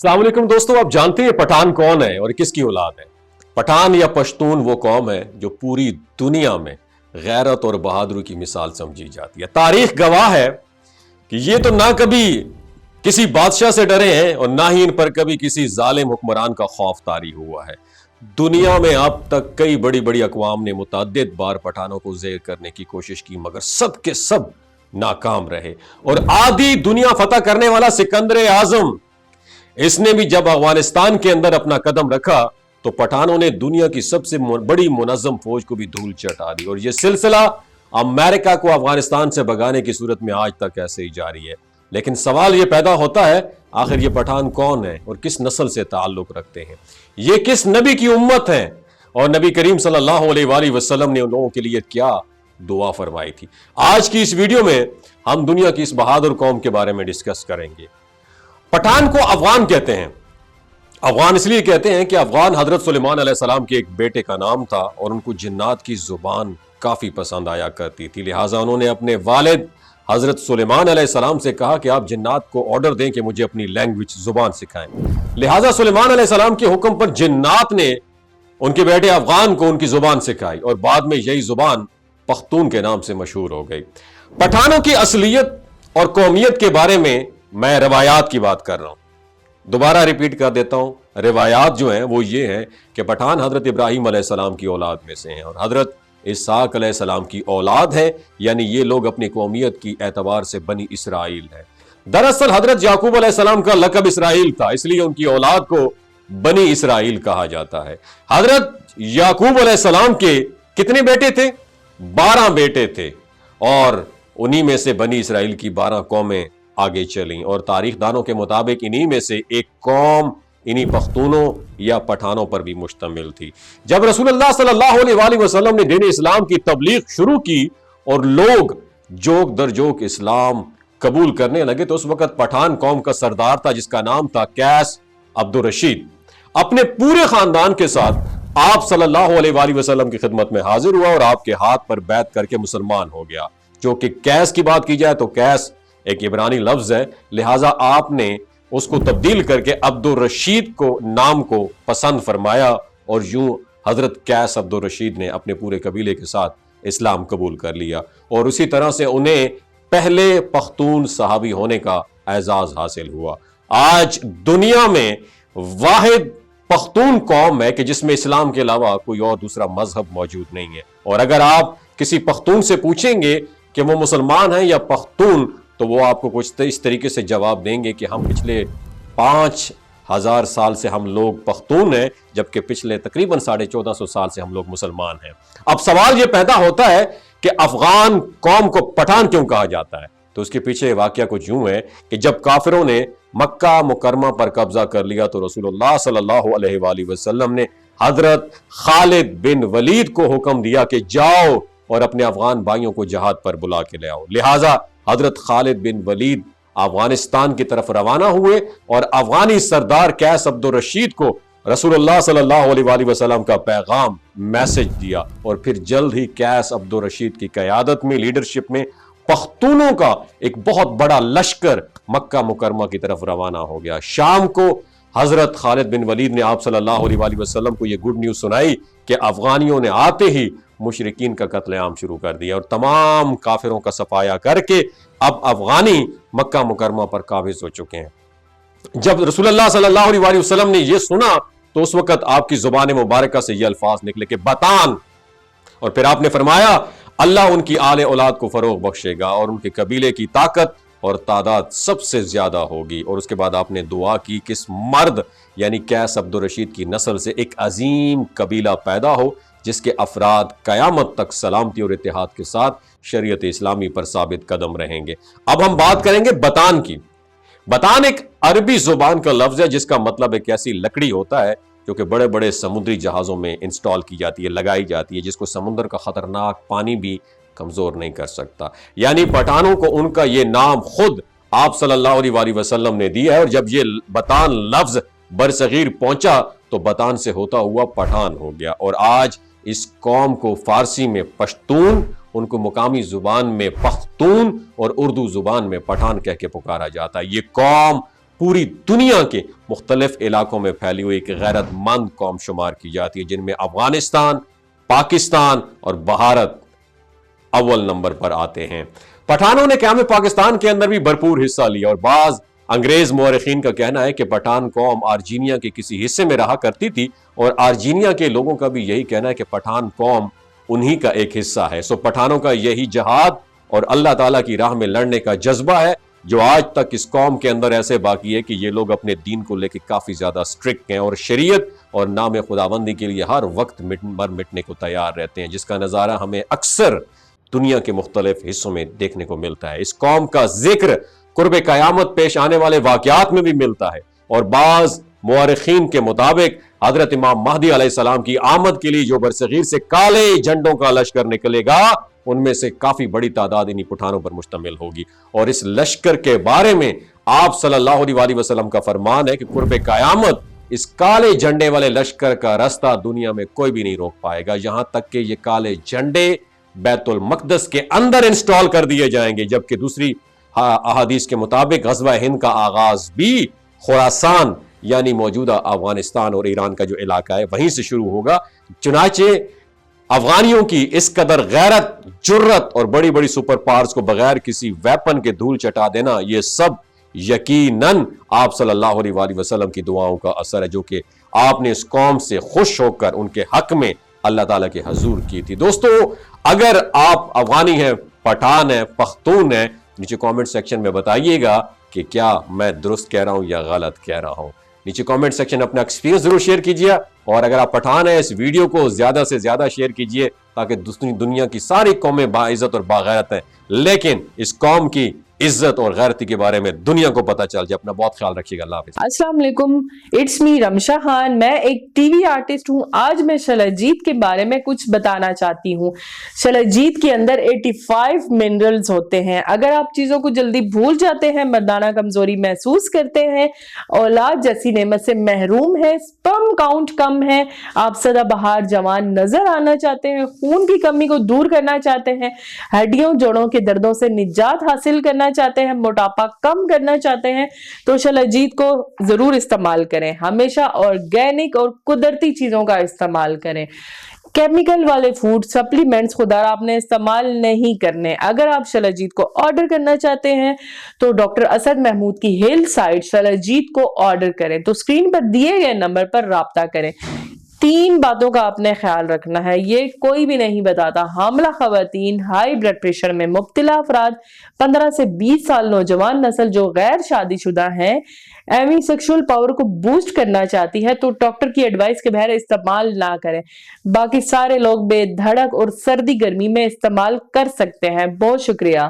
अस्सलाम वालेकुम दोस्तों, आप जानते हैं पठान कौन है और किसकी औलाद है? पठान या पश्तून वो कौम है जो पूरी दुनिया में गैरत और बहादुरी की मिसाल समझी जाती है। तारीख गवाह है कि ये तो ना कभी किसी बादशाह से डरे हैं और ना ही इन पर कभी किसी जालिम हुक्मरान का खौफ तारी हुआ है। दुनिया में अब तक कई बड़ी बड़ी अक़वाम ने मुतअद्दिद बार पठानों को ज़ेर करने की कोशिश की, मगर सब के सब नाकाम रहे। और आधी दुनिया फतह करने वाला सिकंदर आजम, इसने भी जब अफगानिस्तान के अंदर अपना कदम रखा तो पठानों ने दुनिया की सबसे बड़ी मुनज़्ज़म फौज को भी धूल चटा दी। और यह सिलसिला अमेरिका को अफगानिस्तान से भगाने की सूरत में आज तक ऐसे ही जारी है। लेकिन सवाल यह पैदा होता है, आखिर ये पठान कौन है और किस नस्ल से ताल्लुक रखते हैं? ये किस नबी की उम्मत है और नबी करीम सल्लल्लाहु अलैहि वसल्लम ने उन लोगों के लिए क्या दुआ फरमाई थी? आज की इस वीडियो में हम दुनिया की इस बहादुर कौम के बारे में डिस्कस करेंगे। पठान को अफगान कहते हैं। अफगान इसलिए कहते हैं कि अफगान हजरत सुलेमान अलैहिस्सलाम के एक बेटे का नाम था और उनको जिन्नात की जुबान काफी पसंद आया करती थी। लिहाजा उन्होंने अपने वालिद हजरत सुलेमान अलैहिस्सलाम से कहा कि आप जिन्नात को ऑर्डर दें कि मुझे अपनी लैंग्वेज जुबान सिखाएं। लिहाजा सुलेमान अलैहिस्सलाम के हुक्म पर जिन्नात ने उनके बेटे अफगान को उनकी जुबान सिखाई और बाद में यही जुबान पख्तून के नाम से मशहूर हो गई। पठानों की असलियत और कौमियत के बारे में मैं रवायात की बात कर रहा हूं। दोबारा रिपीट कर देता हूं, रिवायात जो हैं वो ये है कि पठान हजरत इब्राहीम अलैहिस्सलाम की औलाद में से हैं और हजरत इसहाक अलैहिस्सलाम की औलाद है, यानी ये लोग अपनी कौमियत की एतबार से बनी इसराइल है। दरअसल हजरत याकूब अलैहिस्सलाम का लकब इसराइल था, इसलिए उनकी औलाद को बनी इसराइल कहा जाता है। हजरत याकूब अलैहिस्सलाम के कितने बेटे थे? 12 बेटे थे और उन्हीं में से बनी इसराइल की 12 कौमें आगे चली और तारीख दानों के मुताबिक इन्हीं में से एक कौम इन्हीं पख्तूनों या पठानों पर भी मुश्तमिल थी। जब रसूलुल्लाह सल्लल्लाहु अलैहि वसल्लम ने दीन इस्लाम की तबलीग शुरू की और लोग जोक दर जोक इस्लाम कबूल करने लगे तो उस वक्त पठान कौम का सरदार था जिसका नाम था कैस अब्दुल रशीद। अपने पूरे खानदान के साथ आप सल्लल्लाहु अलैहि वसल्लम की खिदमत में हाजिर हुआ और आपके हाथ पर बैत करके मुसलमान हो गया। जो कि कैस की बात की जाए तो कैस एक इब्रानी लफ्ज है, लिहाजा आपने उसको तब्दील करके अब्दुल रशीद को नाम को पसंद फरमाया और यूं हजरत कैस अब्दुल रशीद ने अपने पूरे कबीले के साथ इस्लाम कबूल कर लिया और उसी तरह से उन्हें पहले पख्तून सहाबी होने का एजाज हासिल हुआ। आज दुनिया में वाहिद पख्तून कौम है कि जिसमें इस्लाम के अलावा कोई और दूसरा मजहब मौजूद नहीं है। और अगर आप किसी पख्तून से पूछेंगे कि वो मुसलमान हैं या पख्तून, तो वो आपको कुछ इस तरीके से जवाब देंगे कि हम पिछले 5000 साल से हम लोग पख्तून हैं, जबकि पिछले तकरीबन 1450 साल से हम लोग मुसलमान हैं। अब सवाल ये पैदा होता है कि अफगान कौम को पठान क्यों कहा जाता है? तो उसके पीछे वाकया कुछ यूं है कि जब काफिरों ने मक्का मुकरमा पर कब्जा कर लिया तो रसूलुल्लाह सल्लल्लाहु अलैहि वसल्लम ने हजरत खालिद बिन वलीद को हुक्म दिया कि जाओ और अपने अफगान भाइयों को जहाद पर बुला के ले आओ। लिहाजा हजरत खालिद बिन वलीद अफगानिस्तान की तरफ रवाना हुए और अफगानी सरदार कैस अब्दुल रशीद को रसूलुल्लाह सल्लल्लाहु अलैहि वसल्लम का पैगाम मैसेज दिया और फिर जल्द ही कैस अब्दुल रशीद की क़यादत में लीडरशिप में पख्तूनों का एक बहुत बड़ा लश्कर मक्का मुकरमा की तरफ रवाना हो गया। शाम को हजरत खालिद बिन वलीद ने आप सल्लल्लाहु अलैहि वसल्लम को यह गुड न्यूज सुनाई कि अफगानियों ने आते ही मुशरिकीन का कत्लेआम शुरू कर दिया और तमाम काफिरों का सफाया करके अब अफगानी मक्का मुकरमा पर काबिज हो चुके हैं। जब रसूलुल्लाह सल्लल्लाहु अलैहि वसल्लम ने यह सुना तो उस वक्त आपकी जुबान मुबारका से ये अल्फाज निकले कि बतान, और फिर आपने फरमाया अल्लाह उनकी आले औलाद को फरोग बख्शेगा और उनके कबीले की ताकत और तादाद सबसे ज्यादा होगी। और उसके बाद आपने दुआ की कि इस मर्द यानी कैस अब्दुल रशीद की नस्ल से एक अजीम कबीला पैदा हो जिसके अफराद कयामत तक सलामती और इत्तेहाद के साथ शरीयत इस्लामी पर साबित कदम रहेंगे। अब हम बात करेंगे बतान की। बतान एक अरबी जुबान का लफ्ज है जिसका मतलब एक ऐसी लकड़ी होता है जो कि बड़े बड़े समुद्री जहाजों में इंस्टॉल की जाती है, लगाई जाती है, जिसको समुद्र का खतरनाक पानी भी कमजोर नहीं कर सकता। यानी पठानों को उनका ये नाम खुद आप सल्लल्लाहु अलैहि वसल्लम ने दिया है और जब ये बतान लफ्ज बरसगीर पहुंचा तो बतान से होता हुआ पठान हो गया। और आज इस कौम को फारसी में पश्तून, उनको मुकामी जुबान में पख्तून और उर्दू जुबान में पठान कह के पुकारा जाता है। ये कौम पूरी दुनिया के मुख्तलिफ इलाकों में फैली हुई एक गैरतमंद कौम शुमार की जाती है, जिनमें अफगानिस्तान, पाकिस्तान और भारत अव्वल नंबर पर आते हैं। पठानों ने क़याम पाकिस्तान के अंदर भी भरपूर हिस्सा लिया और बाज अंग्रेज मुअर्रिखीन का कहना है कि पठान कौम अर्जीनिया के किसी हिस्से में रहा करती थी और अर्जीनिया के लोगों का भी यही कहना है कि पठान कौम उन्हीं का एक हिस्सा है। सो पठानों का यही जहाद और अल्लाह ताला की राह में लड़ने का जज्बा है जो आज तक इस कौम के अंदर ऐसे बाकी है कि ये लोग अपने दीन को लेकर काफ़ी ज़्यादा स्ट्रिक्ट हैं और शरीयत और नाम खुदाबंदी के लिए हर वक्त मिटने को तैयार रहते हैं, जिसका नज़ारा हमें अक्सर दुनिया के मुख्तलिफ हिस्सों में देखने को मिलता है। इस कौम का जिक्र कुर्ब क़यामत पेश आने वाले वाक़यात में भी मिलता है और बाज़ मुअर्रिखीन के मुताबिक हज़रत इमाम महदी अलैहिस्सलाम की आमद के लिए जो बरसगीर से काले झंडों का लश्कर निकलेगा उनमें से काफी बड़ी तादाद इन्हीं पठानों पर मुश्तमिल होगी। और इस लश्कर के बारे में आप सल्लल्लाहु अलैहि वसल्लम का फरमान है कि कुर्ब क़यामत इस काले झंडे वाले लश्कर का रास्ता दुनिया में कोई भी नहीं रोक पाएगा, यहां तक कि ये काले झंडे बैतुल मक़दस के अंदर इंस्टॉल कर दिए जाएंगे। जबकि दूसरी अहादीस के मुताबिक ग़ज़वा हिंद का आगाज भी खुरासान यानी मौजूदा अफगानिस्तान और ईरान का जो इलाका है वहीं से शुरू होगा। चुनाचे अफगानियों की इस कदर गैरत, जुर्रत और बड़ी बड़ी सुपर पावर्स को बगैर किसी वेपन के धूल चटा देना, ये सब यकीनन आप सल्लल्लाहु अलैहि वसल्लम की दुआओं का असर है जो कि आपने इस कौम से खुश होकर उनके हक में अल्लाह ताला के हजूर की थी। दोस्तों, अगर आप अफगानी हैं, पठान हैं, पख्तून हैं, नीचे कमेंट सेक्शन में बताइएगा कि क्या मैं दुरुस्त कह रहा हूं या गलत कह रहा हूं। नीचे कमेंट सेक्शन में अपना एक्सपीरियंस जरूर शेयर कीजिए और अगर आप पठान हैं इस वीडियो को ज्यादा से ज्यादा शेयर कीजिए ताकि दूसरी दुनिया की सारी कौमें बाइज्जत और बागैरत हैं, लेकिन इस कौम की इज्जत और गैरती के बारे में दुनिया को पता चल जाए। अपना बहुत ख्याल रखिएगा। अल्लाह हाफ़िज़। अस्सलाम वालेकुम, इट्स मी रमशा खान। मैं एक टीवी आर्टिस्ट हूँ। आज मैं शलजीत के बारे में कुछ बताना चाहती हूँ। शलजीत के अंदर 85 मिनरल्स होते हैं। अगर आप चीजों को जल्दी भूल जाते हैं, मर्दाना कमजोरी महसूस करते हैं, औलाद जैसी नेमत से महरूम है, स्पर्म काउंट कम है, आप सदाबहार जवान नजर आना चाहते हैं, खून की कमी को दूर करना चाहते हैं, हड्डियों जोड़ों के दर्दों से निजात हासिल करना चाहते हैं, मोटापा कम करना चाहते हैं, तो शलजीत को जरूर इस्तेमाल करें। हमेशा ऑर्गेनिक और कुदरती चीजों का इस्तेमाल करें। केमिकल वाले फूड सप्लीमेंट्स खुदा आपने इस्तेमाल नहीं करने। अगर आप शलजीत को ऑर्डर करना चाहते हैं तो डॉक्टर असद महमूद की हेल्थ साइट शलजीत को ऑर्डर करें, तो स्क्रीन पर दिए गए नंबर पर राब्ता करें। 3 बातों का आपने ख्याल रखना है, ये कोई भी नहीं बताता। हामला खवातीन, हाई ब्लड प्रेशर में मुब्तला अफराद, 15 से 20 साल नौजवान नस्ल जो गैर शादीशुदा हैं, एमी सेक्सुअल पावर को बूस्ट करना चाहती है तो डॉक्टर की एडवाइस के बगैर इस्तेमाल ना करें। बाकी सारे लोग बेधड़क और सर्दी गर्मी में इस्तेमाल कर सकते हैं। बहुत शुक्रिया।